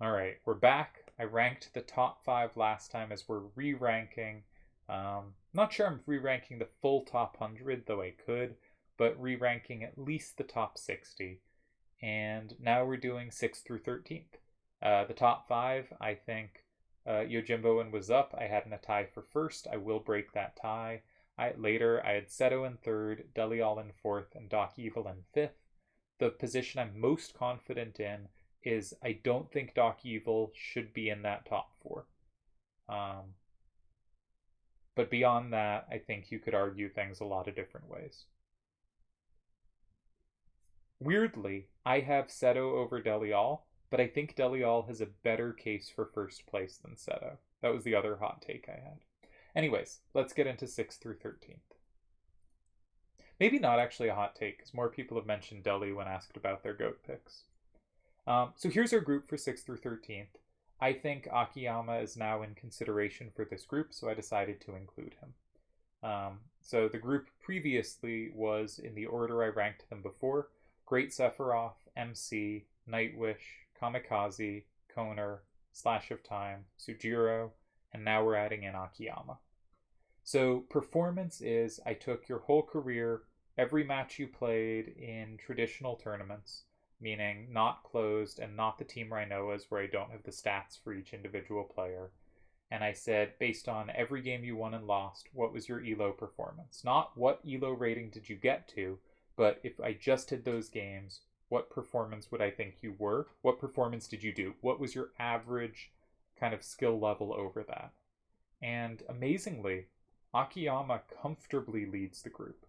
All right, we're back. I ranked the top five last time as we're re-ranking. Not sure I'm re-ranking the full top 100, though I could, but re-ranking at least the top 60. And now we're doing 6th through 13th. The top five, I think Yojimbo was up. I had in a tie for first. I will break that tie. Later, I had Seto in third, Delial in fourth, and Doc Evil in fifth. The position I'm most confident in is I don't think Doc Evil should be in that top four. Um, but beyond that, I think you could argue things a lot of different ways. Weirdly, I have Seto over Delial, but I think Delial has a better case for first place than Seto. That was the other hot take I had. Anyways, let's get into 6th through 13th. Maybe not actually a hot take, because more people have mentioned Deli when asked about their GOAT picks. So here's our group for 6th through 13th. I think Akiyama is now in consideration for this group, so I decided to include him. So the group previously was in the order I ranked them before: Great Sephiroth, MC, Nightwish, Kamikaze, Koner, Slash of Time, Sujiro, and now we're adding in Akiyama. So performance is I took your whole career, every match you played in traditional tournaments, meaning not closed and not the Team Rhinoas where I don't have the stats for each individual player. And I said, based on every game you won and lost, what was your ELO performance? Not what ELO rating did you get to, but if I just did those games, what performance would I think you were? What performance did you do? What was your average kind of skill level over that? And amazingly, Akiyama comfortably leads the group,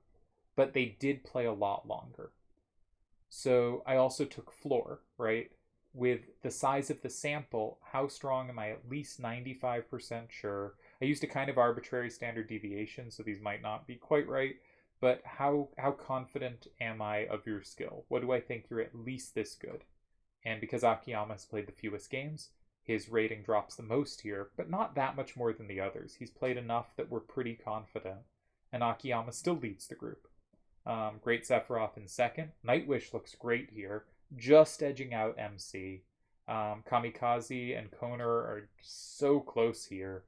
but they did play a lot longer. So I also took floor, right? With the size of the sample, how strong am I? At least 95% sure. I used a kind of arbitrary standard deviation, so these might not be quite right, but how confident am I of your skill? What do I think you're at least this good? And because Akiyama has played the fewest games, his rating drops the most here, but not that much more than the others. He's played enough that we're pretty confident, and Akiyama still leads the group. Great Sephiroth in second. Nightwish looks great here, just edging out MC. Kamikaze and Koner are so close here.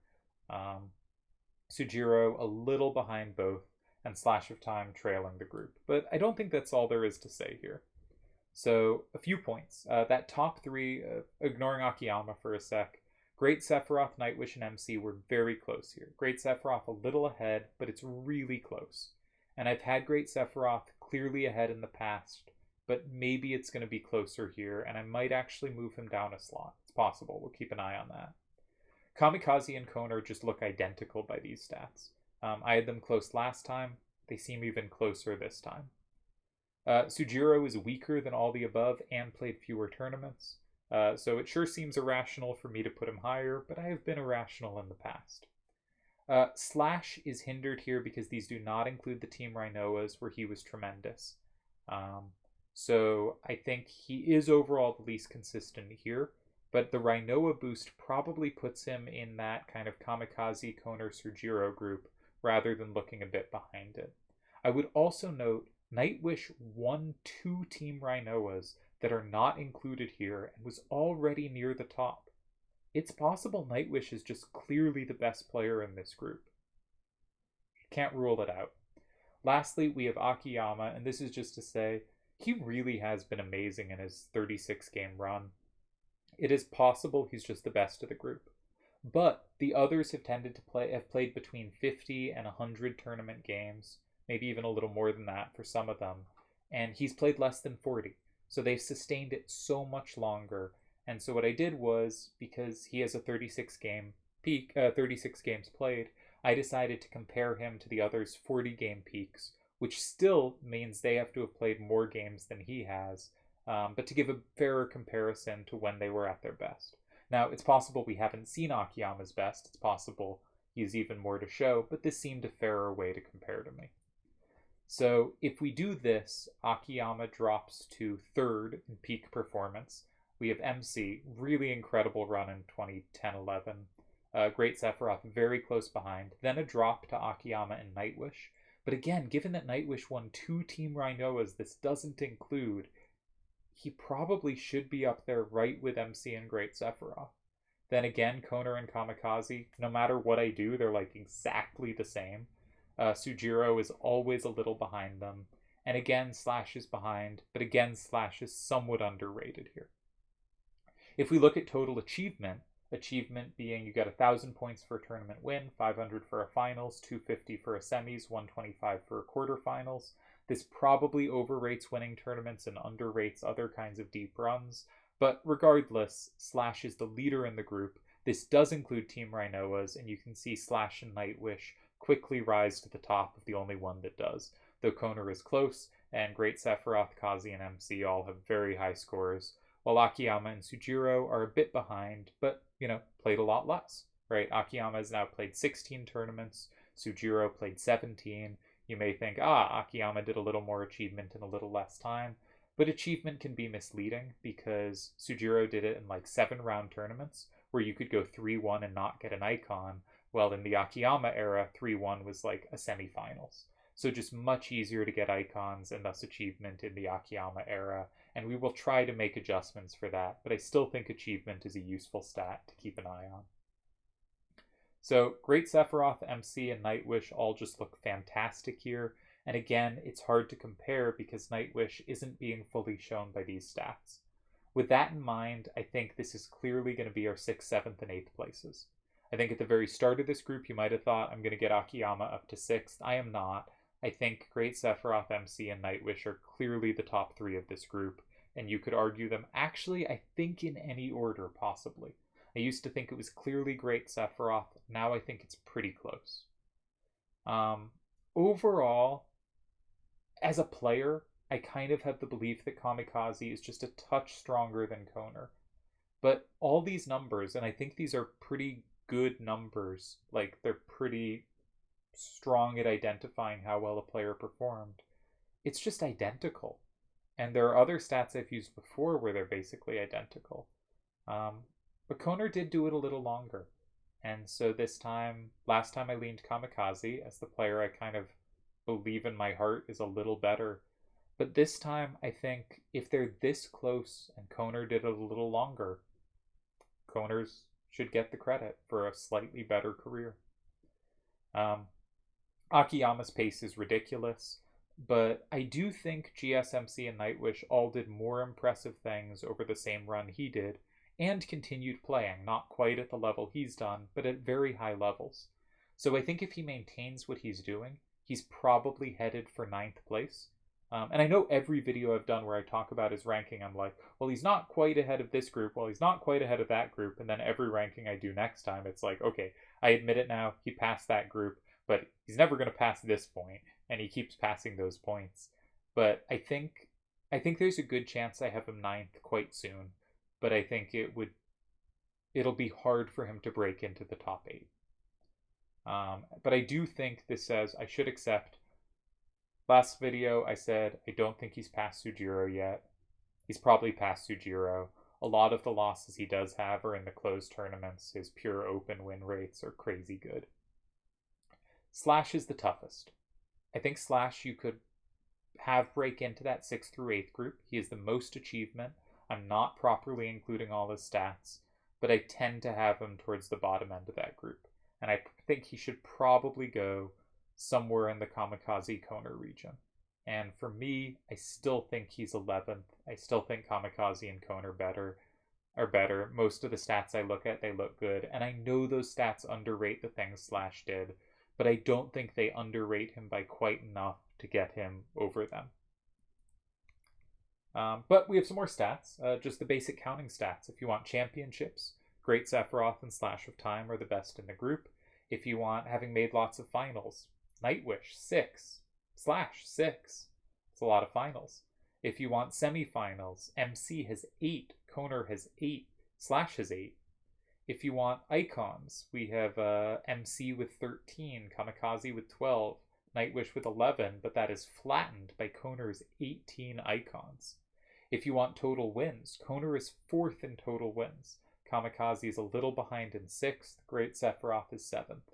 Sujiro a little behind both, and Slash of Time trailing the group. But I don't think that's all there is to say here. So, a few points. That top three, ignoring Akiyama for a sec, Great Sephiroth, Nightwish, and MC were very close here. Great Sephiroth a little ahead, but it's really close. And I've had Great Sephiroth clearly ahead in the past, but maybe it's going to be closer here, and I might actually move him down a slot. It's possible. We'll keep an eye on that. Kamikaze and Koner just look identical by these stats. I had them close last time. They seem even closer this time. Sujiro is weaker than all the above and played fewer tournaments, so it sure seems irrational for me to put him higher, but I have been irrational in the past. Slash is hindered here because these do not include the Team Rhinoas where he was tremendous. So I think he is overall the least consistent here, but the Rhinoa boost probably puts him in that kind of Kamikaze, Koner, Sujiro group rather than looking a bit behind it. I would also note Nightwish won 2 Team Rhinoas that are not included here and was already near the top. It's possible Nightwish is just clearly the best player in this group. Can't rule it out. Lastly, we have Akiyama, and this is just to say he really has been amazing in his 36 game run. It is possible he's just the best of the group. But the others have played between 50 and 100 tournament games, maybe even a little more than that for some of them, and he's played less than 40. So they've sustained it so much longer. And so what I did was, because he has a 36 game peak, 36 games played, I decided to compare him to the others' 40 game peaks, which still means they have to have played more games than he has, but to give a fairer comparison to when they were at their best. Now, it's possible we haven't seen Akiyama's best. It's possible he has even more to show, but this seemed a fairer way to compare to me. So if we do this, Akiyama drops to third in peak performance. We have MC, really incredible run in 2010-11. Great Sephiroth, very close behind. Then a drop to Akiyama and Nightwish. But again, given that Nightwish won 2 Team Rhinoas this doesn't include, he probably should be up there right with MC and Great Sephiroth. Then again, Koner and Kamikaze, no matter what I do, they're like exactly the same. Sujiro is always a little behind them. And again, Slash is behind, but again, Slash is somewhat underrated here. If we look at total achievement being you get 1,000 points for a tournament win, 500 for a finals, 250 for a semis, 125 for a quarterfinals. This probably overrates winning tournaments and underrates other kinds of deep runs. But regardless, Slash is the leader in the group. This does include Team Rhinoas, and you can see Slash and Nightwish quickly rise to the top of the only one that does. Though Koner is close, and Great Sephiroth, Kazi, and MC all have very high scores, while Akiyama and Sujiro are a bit behind, but, played a lot less, right? Akiyama has now played 16 tournaments, Sujiro played 17. You may think, Akiyama did a little more achievement in a little less time. But achievement can be misleading because Sujiro did it in like 7-round tournaments where you could go 3-1 and not get an icon, while in the Akiyama era, 3-1 was like a semifinals. So just much easier to get icons and thus achievement in the Akiyama era, and we will try to make adjustments for that, but I still think achievement is a useful stat to keep an eye on. So Great Sephiroth, MC, and Nightwish all just look fantastic here. And again, it's hard to compare because Nightwish isn't being fully shown by these stats. With that in mind, I think this is clearly going to be our 6th, 7th, and 8th places. I think at the very start of this group, you might have thought I'm going to get Akiyama up to 6th. I am not. I think Great Sephiroth, MC, and Nightwish are clearly the top 3 of this group, and you could argue them actually, I think, in any order, possibly. I used to think it was clearly Great Sephiroth. Now I think it's pretty close. Overall, as a player, I kind of have the belief that Kamikaze is just a touch stronger than Koner. But all these numbers, and I think these are pretty good numbers, like they're pretty strong at identifying how well a player performed. It's just identical. And there are other stats I've used before where they're basically identical. But Koner did do it a little longer. And so last time I leaned Kamikaze as the player I kind of believe in my heart is a little better. But this time, I think if they're this close and Koner did it a little longer, Koners should get the credit for a slightly better career. Akiyama's pace is ridiculous, but I do think GSMC and Nightwish all did more impressive things over the same run he did, and continued playing, not quite at the level he's done, but at very high levels. So I think if he maintains what he's doing, he's probably headed for 9th place. And I know every video I've done where I talk about his ranking, I'm like, well, he's not quite ahead of this group, well, he's not quite ahead of that group, and then every ranking I do next time, it's like, okay, I admit it now, he passed that group, but he's never going to pass this point, and he keeps passing those points. But I think there's a good chance I have him 9th quite soon, but I think it'll be hard for him to break into the top 8. But I do think this says I should accept. Last video I said I don't think he's past Sujiro yet. He's probably past Sujiro. A lot of the losses he does have are in the closed tournaments. His pure open win rates are crazy good. Slash is the toughest. I think Slash you could have break into that 6th through 8th group. He has the most achievement. I'm not properly including all his stats, but I tend to have him towards the bottom end of that group. And I think he should probably go somewhere in the Kamikaze Koner region. And for me, I still think he's 11th. I still think Kamikaze and Koner are better. Most of the stats I look at, they look good. And I know those stats underrate the things Slash did, but I don't think they underrate him by quite enough to get him over them. But we have some more stats, just the basic counting stats. If you want championships, Great Sephiroth and Slash of Time are the best in the group. If you want having made lots of finals, Nightwish, 6. Slash, 6. It's a lot of finals. If you want semifinals, MC has 8. Koner has 8. Slash has 8. If you want icons, we have MC with 13, Kamikaze with 12, Nightwish with 11, but that is flattened by Koner's 18 icons. If you want total wins, Koner is 4th in total wins. Kamikaze is a little behind in 6th. Great Sephiroth is 7th.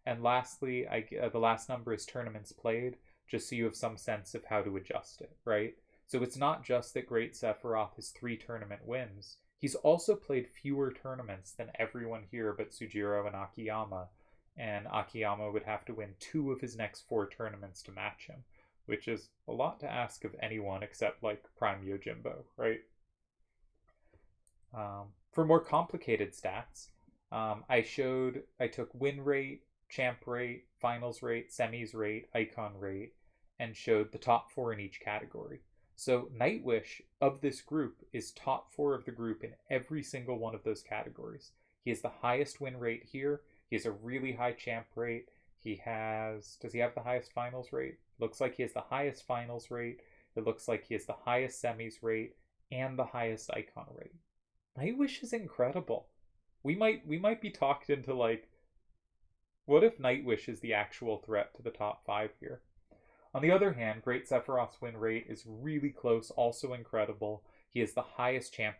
And lastly, the last number is tournaments played, just so you have some sense of how to adjust it, right? So it's not just that Great Sephiroth has 3 tournament wins. He's also played fewer tournaments than everyone here but Sujiro and Akiyama, and Akiyama would have to win 2 of his next 4 tournaments to match him, which is a lot to ask of anyone except like Prime Yojimbo, right? For more complicated stats, I took win rate, champ rate, finals rate, semis rate, icon rate, and showed the top 4 in each category. So Nightwish of this group is top 4 of the group in every single one of those categories. He has the highest win rate here. He has a really high champ rate. Does he have the highest finals rate? Looks like he has the highest finals rate. It looks like he has the highest semis rate and the highest icon rate. Nightwish is incredible. We might be talked into like, what if Nightwish is the actual threat to the top 5 here? On the other hand, Great Sephiroth's win rate is really close, also incredible. He has the highest champ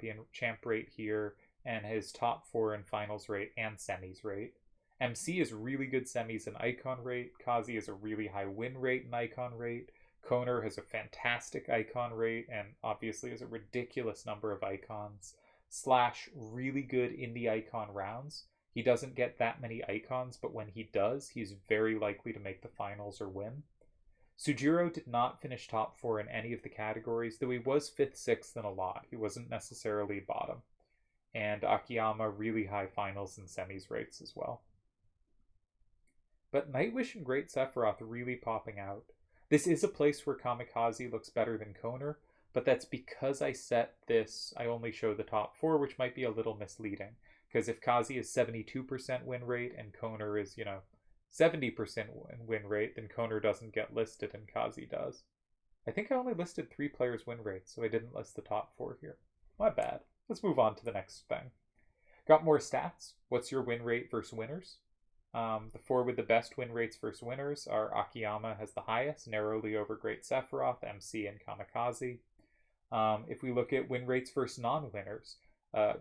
rate here, and his top 4 in finals rate and semis rate. MC is really good semis and icon rate. Kazi has a really high win rate and icon rate. Koner has a fantastic icon rate and obviously has a ridiculous number of icons. Slash really good in the icon rounds. He doesn't get that many icons, but when he does, he's very likely to make the finals or win. Sujiro did not finish top 4 in any of the categories, though he was 5th, 6th in a lot. He wasn't necessarily bottom. And Akiyama, really high finals and semis rates as well. But Nightwish and Great Sephiroth really popping out. This is a place where Kamikaze looks better than Koner, but that's because I only show the top 4, which might be a little misleading. Because if Kazi is 72% win rate and Koner is, 70% win rate, then Koner doesn't get listed and Kazi does. I think I only listed 3 players' win rates, so I didn't list the top 4 here. My bad. Let's move on to the next thing. Got more stats. What's your win rate versus winners? The 4 with the best win rates versus winners are Akiyama has the highest, narrowly over Great Sephiroth, MC, and Kamikaze. If we look at win rates versus non-winners,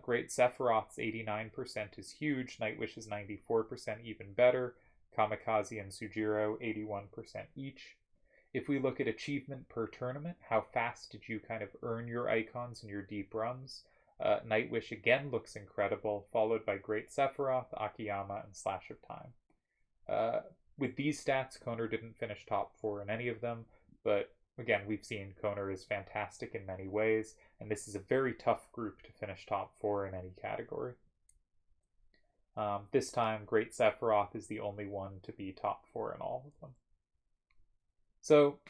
Great Sephiroth's 89% is huge, Nightwish is 94%, even better, Kamikaze and Sujiro 81% each. If we look at achievement per tournament, how fast did you kind of earn your icons in your deep runs? Nightwish again looks incredible, followed by Great Sephiroth, Akiyama, and Slash of Time. With these stats, Koner didn't finish top 4 in any of them, but again, we've seen Koner is fantastic in many ways, and this is a very tough group to finish top 4 in any category. This time, Great Sephiroth is the only one to be top 4 in all of them. So,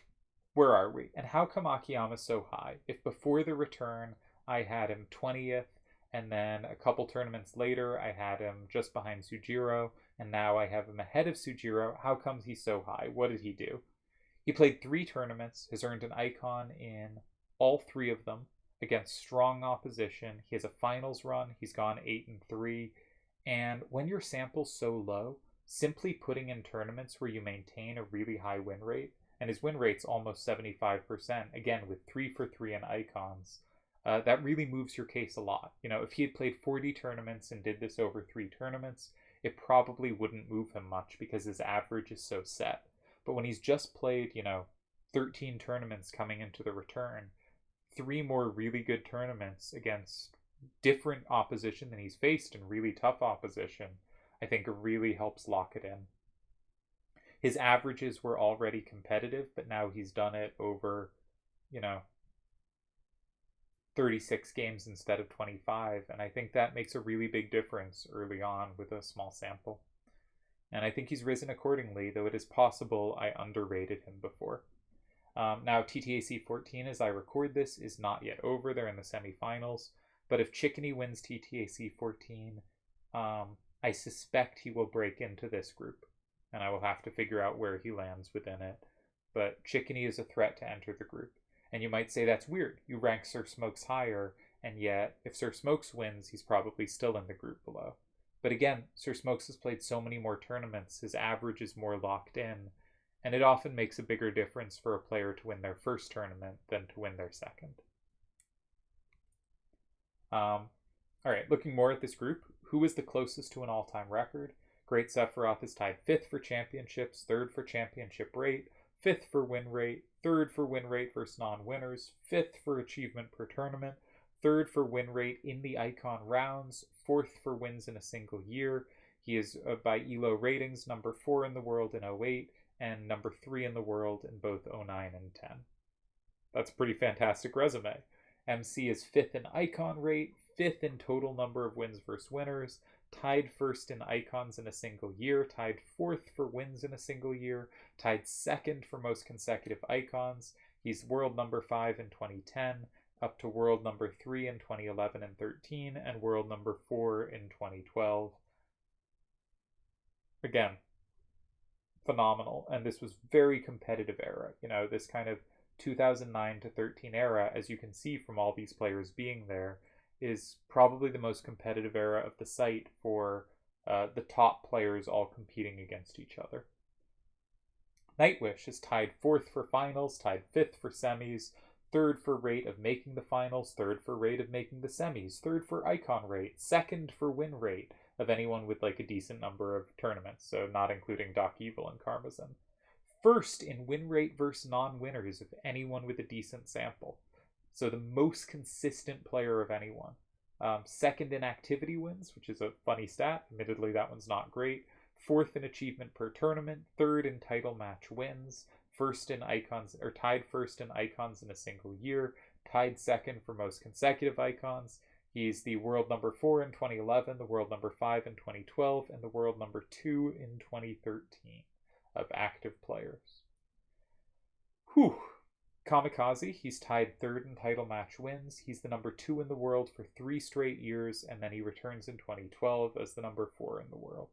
where are we? And how come Akiyama's so high? If before the return, I had him 20th, and then a couple tournaments later, I had him just behind Sujiro, and now I have him ahead of Sujiro, how comes he's so high? What did he do? He played 3 tournaments, has earned an icon in all 3 of them, against strong opposition. He has a finals run, he's gone 8-3, and when your sample's so low, simply putting in tournaments where you maintain a really high win rate, and his win rate's almost 75%, again with 3 for 3 in icons, that really moves your case a lot. If he had played 40 tournaments and did this over 3 tournaments, it probably wouldn't move him much because his average is so set. But when he's just played, 13 tournaments coming into the return, 3 more really good tournaments against different opposition than he's faced and really tough opposition, I think really helps lock it in. His averages were already competitive, but now he's done it over, 36 games instead of 25, and I think that makes a really big difference early on with a small sample. And I think he's risen accordingly, though it is possible I underrated him before. Now, TTA 14, as I record this, is not yet over. They're in the semifinals. But if Chickeny wins TTA 14, I suspect he will break into this group. And I will have to figure out where he lands within it. But Chickeny is a threat to enter the group. And you might say that's weird. You rank Sir Smokes higher, and yet if Sir Smokes wins, he's probably still in the group below. But again, Sir Smokes has played so many more tournaments, his average is more locked in, and it often makes a bigger difference for a player to win their first tournament than to win their second. Alright, looking more at this group, who is the closest to an all-time record? Great Sephiroth is tied 5th for championships, 3rd for championship rate, 5th for win rate, 3rd for win rate versus non-winners, 5th for achievement per tournament, 3rd for win rate in the icon rounds, 4th for wins in a single year. He is, by ELO ratings, number 4 in the world in 08 and number 3 in the world in both 09 and 10. That's a pretty fantastic resume. MC is 5th in icon rate, 5th in total number of wins versus winners, tied 1st in icons in a single year, tied 4th for wins in a single year, tied 2nd for most consecutive icons. He's world number 5 in 2010, up to world number 3 in 2011 and 13, and world number 4 in 2012. Again, phenomenal. And this was very competitive era. You know, this kind of 2009 to 13 era, as you can see from all these players being there, is probably the most competitive era of the site for the top players all competing against each other. Nightwish is tied 4th for finals, tied 5th for semis, 3rd for rate of making the finals, 3rd for rate of making the semis, 3rd for icon rate, 2nd for win rate of anyone with like a decent number of tournaments, so not including Doc Evil and Karmazin. 1st in win rate versus non-winners of anyone with a decent sample. So the most consistent player of anyone. 2nd in activity wins, which is a funny stat. Admittedly, that one's not great. 4th in achievement per tournament. 3rd in title match wins. 1st in icons, or tied 1st in icons in a single year. Tied 2nd for most consecutive icons. He's the world number 4 in 2011, the world number 5 in 2012, and the world number 2 in 2013 of active players. Whew. Kamikaze, he's tied 3rd in title match wins. He's the number 2 in the world for 3 straight years, and then he returns in 2012 as the number 4 in the world.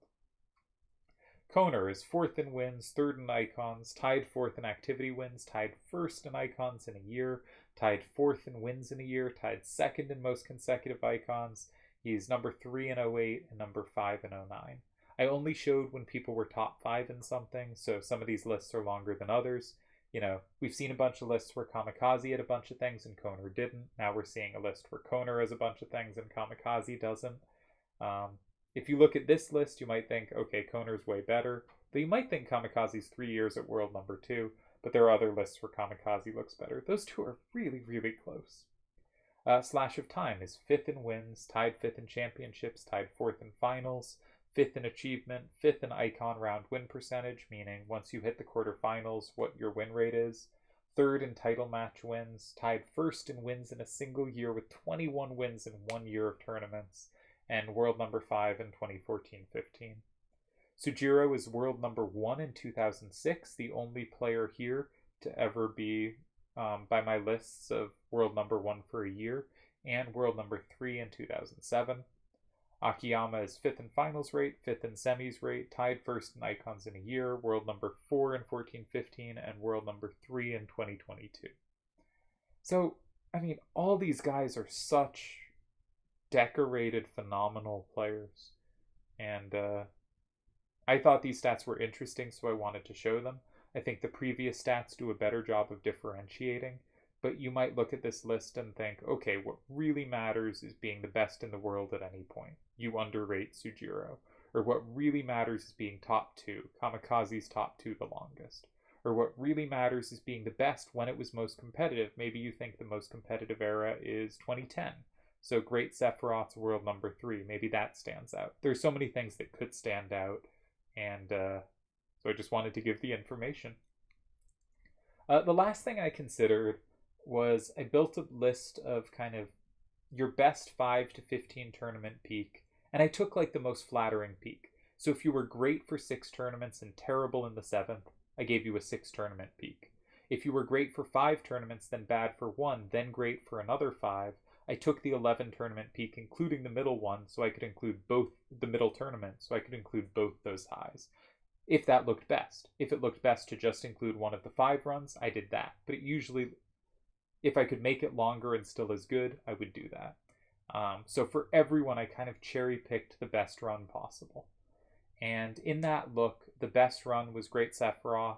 Koner is 4th in wins, 3rd in icons, tied 4th in activity wins, tied 1st in icons in a year, tied 4th in wins in a year, tied 2nd in most consecutive icons. He's number 3 in 08 and number 5 in 09. I only showed when people were top 5 in something, so some of these lists are longer than others. You know, we've seen a bunch of lists where Kamikaze had a bunch of things and Koner didn't. Now we're seeing a list where Koner has a bunch of things and Kamikaze doesn't. If you look at this list, you might think, okay, Koner's way better. But you might think Kamikaze's 3 years at world number 2, but there are other lists where Kamikaze looks better. Those two are really, really close. Slash of Time is 5th in wins, tied 5th in championships, tied 4th in finals, 5th in achievement, 5th in icon round win percentage, meaning once you hit the quarterfinals, what your win rate is. 3rd in title match wins, tied 1st in wins in a single year with 21 wins in 1 year of tournaments, and world number 5 in 2014-15. Sujiro is world number 1 in 2006, the only player here to ever be, by my lists, of world number 1 for a year, and world number 3 in 2007. Akiyama is 5th in finals rate, 5th in semis rate, tied 1st in icons in a year, world number 4 in 14-15, and world number 3 in 2022. So, I mean, all these guys are such decorated, phenomenal players. And I thought these stats were interesting, so I wanted to show them. I think the previous stats do a better job of differentiating, but you might look at this list and think, okay, what really matters is being the best in the world at any point. You underrate Sujiro. Or what really matters is being top 2. Kamikaze's top 2 the longest. Or what really matters is being the best when it was most competitive. Maybe you think the most competitive era is 2010. So Great Sephiroth's world number 3. Maybe that stands out. There's so many things that could stand out. And so I just wanted to give the information. The last thing I considered was I built a list of kind of your best 5 to 15 tournament peak, and I took like the most flattering peak. So if you were great for 6 tournaments and terrible in the 7th, I gave you a 6 tournament peak. If you were great for 5 tournaments, then bad for 1, then great for another 5, I took the 11 tournament peak, including the middle one, so I could include both the middle tournament, so I could include both those highs. If that looked best. If it looked best to just include one of the 5 runs, I did that. But it usually, if I could make it longer and still as good, I would do that. So for everyone, I kind of cherry-picked the best run possible. And in that look, the best run was Great Sephiroth,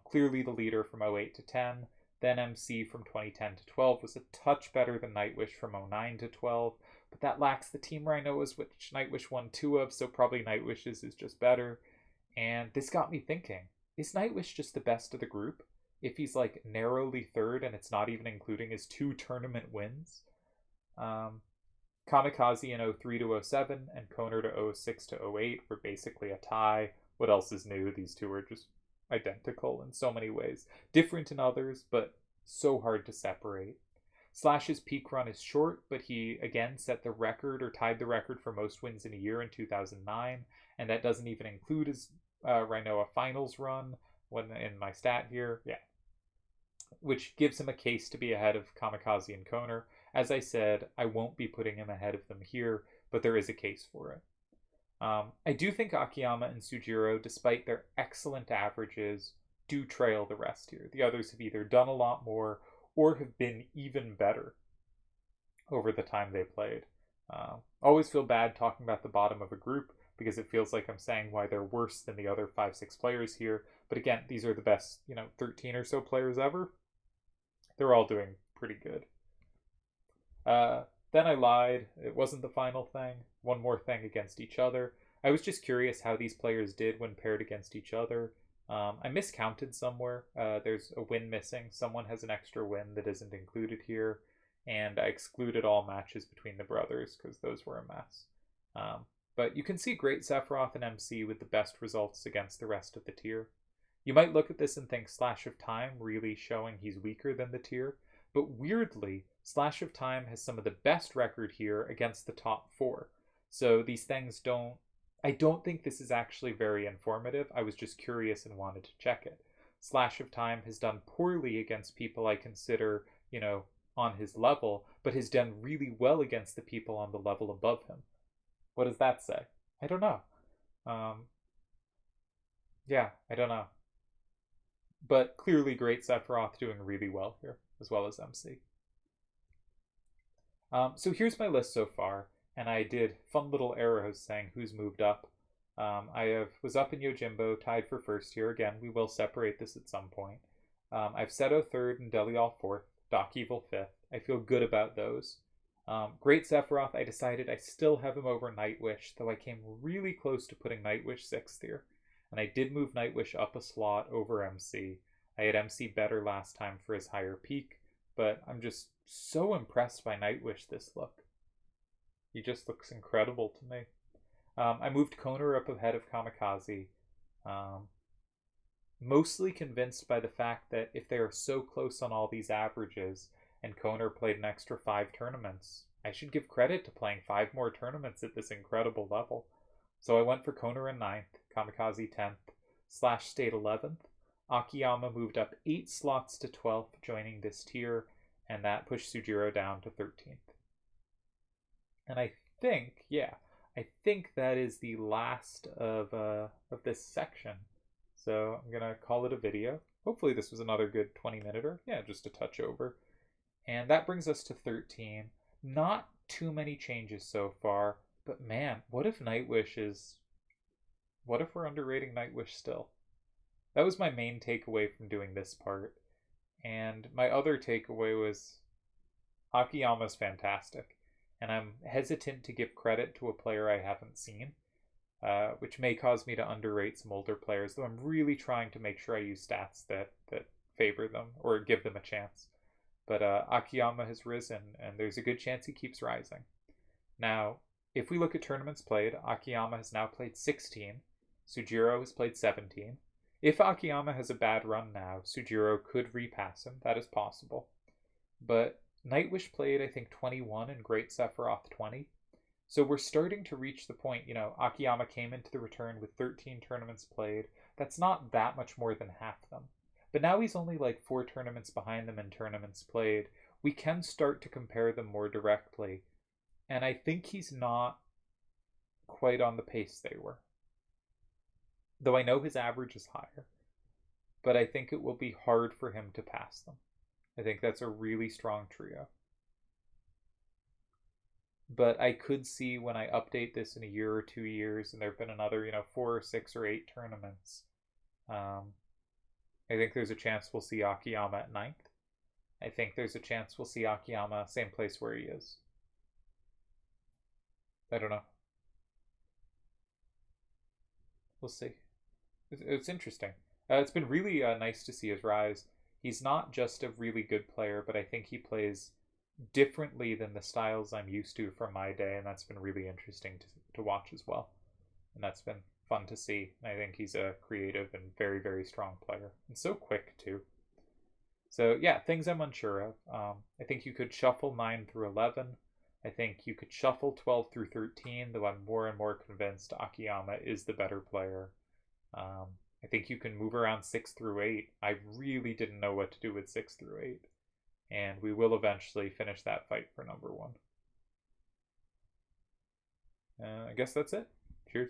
clearly the leader from 08 to 10. Then MC from 2010 to 12 was a touch better than Nightwish from 09 to 12. But that lacks the Team Rhinos, which Nightwish won 2 of, so probably Nightwish's is just better. And this got me thinking, is Nightwish just the best of the group? If he's like narrowly third and it's not even including his 2 tournament wins. Kamikaze in 03 to 07 and Koner to 06 to 08 were basically a tie. What else is new? These two are just identical in so many ways. Different in others, but so hard to separate. Slash's peak run is short, but he again set the record or tied the record for most wins in a year in 2009, and that doesn't even include his Rhinoa finals run when in my stat here. Yeah. Which gives him a case to be ahead of Kamikaze and Koner. As I said, I won't be putting him ahead of them here, but there is a case for it. I do think Akiyama and Sujiro, despite their excellent averages, do trail the rest here. The others have either done a lot more or have been even better over the time they played. Always feel bad talking about the bottom of a group because it feels like I'm saying why they're worse than the other 5-6 players here. But again, these are the best, 13 or so players ever. They're all doing pretty good. Then I lied. It wasn't the final thing. One more thing against each other. I was just curious how these players did when paired against each other. I miscounted somewhere. There's a win missing. Someone has an extra win that isn't included here. And I excluded all matches between the brothers because those were a mess. But you can see great Sephiroth and MC with the best results against the rest of the tier. You might look at this and think Slash of Time really showing he's weaker than the tier. But weirdly, Slash of Time has some of the best record here against the top 4. So these things I don't think this is actually very informative. I was just curious and wanted to check it. Slash of Time has done poorly against people I consider, on his level, but has done really well against the people on the level above him. What does that say? I don't know. Yeah, I don't know. But clearly great Sephiroth doing really well here, as well as MC. So here's my list so far, and I did fun little arrows saying who's moved up. I was up in Yojimbo, tied for first here. Again, we will separate this at some point. I've Seto third and Delial fourth, Doc Evil fifth. I feel good about those. Great Sephiroth, I decided I still have him over Nightwish, though I came really close to putting Nightwish sixth here. And I did move Nightwish up a slot over MC. I had MC better last time for his higher peak, but I'm just so impressed by Nightwish this look. He just looks incredible to me. I moved Koner up ahead of Kamikaze. Mostly convinced by the fact that if they are so close on all these averages, and Koner played an extra 5 tournaments, I should give credit to playing 5 more tournaments at this incredible level. So I went for Koner in 9th, Kamikaze 10th, Slash stayed 11th, Akiyama moved up 8 slots to 12th, joining this tier, and that pushed Sujiro down to 13th. And I think that is the last of this section. So I'm going to call it a video. Hopefully this was another good 20-minute-er. Yeah, just a touch over. And that brings us to 13. Not too many changes so far, but man, what if we're underrating Nightwish still? That was my main takeaway from doing this part. And my other takeaway was Akiyama's fantastic. And I'm hesitant to give credit to a player I haven't seen, which may cause me to underrate some older players, though I'm really trying to make sure I use stats that favor them or give them a chance. But Akiyama has risen, and there's a good chance he keeps rising. Now, if we look at tournaments played, Akiyama has now played 16. Sujiro has played 17. If Akiyama has a bad run now, Sujiro could repass him. That is possible. But Nightwish played, I think, 21 and Great Sephiroth 20. So we're starting to reach the point, Akiyama came into the return with 13 tournaments played. That's not that much more than half them. But now he's only like 4 tournaments behind them in tournaments played. We can start to compare them more directly. And I think he's not quite on the pace they were. Though I know his average is higher. But I think it will be hard for him to pass them. I think that's a really strong trio. But I could see when I update this in a year or 2 years and there have been another, 4 or 6 or 8 tournaments. I think there's a chance we'll see Akiyama at 9th. I think there's a chance we'll see Akiyama same place where he is. I don't know. We'll see. It's interesting. It's been really nice to see his rise. He's not just a really good player, but I think he plays differently than the styles I'm used to from my day, and that's been really interesting to watch as well. And that's been fun to see. I think he's a creative and very, very strong player, and so quick too. So yeah, things I'm unsure of. I think you could shuffle 9 through 11. I think you could shuffle 12 through 13, though I'm more and more convinced Akiyama is the better player. Um, I think you can move around 6 through 8. I really didn't know what to do with 6 through 8. And we will eventually finish that fight for number 1. I guess that's it. Cheers.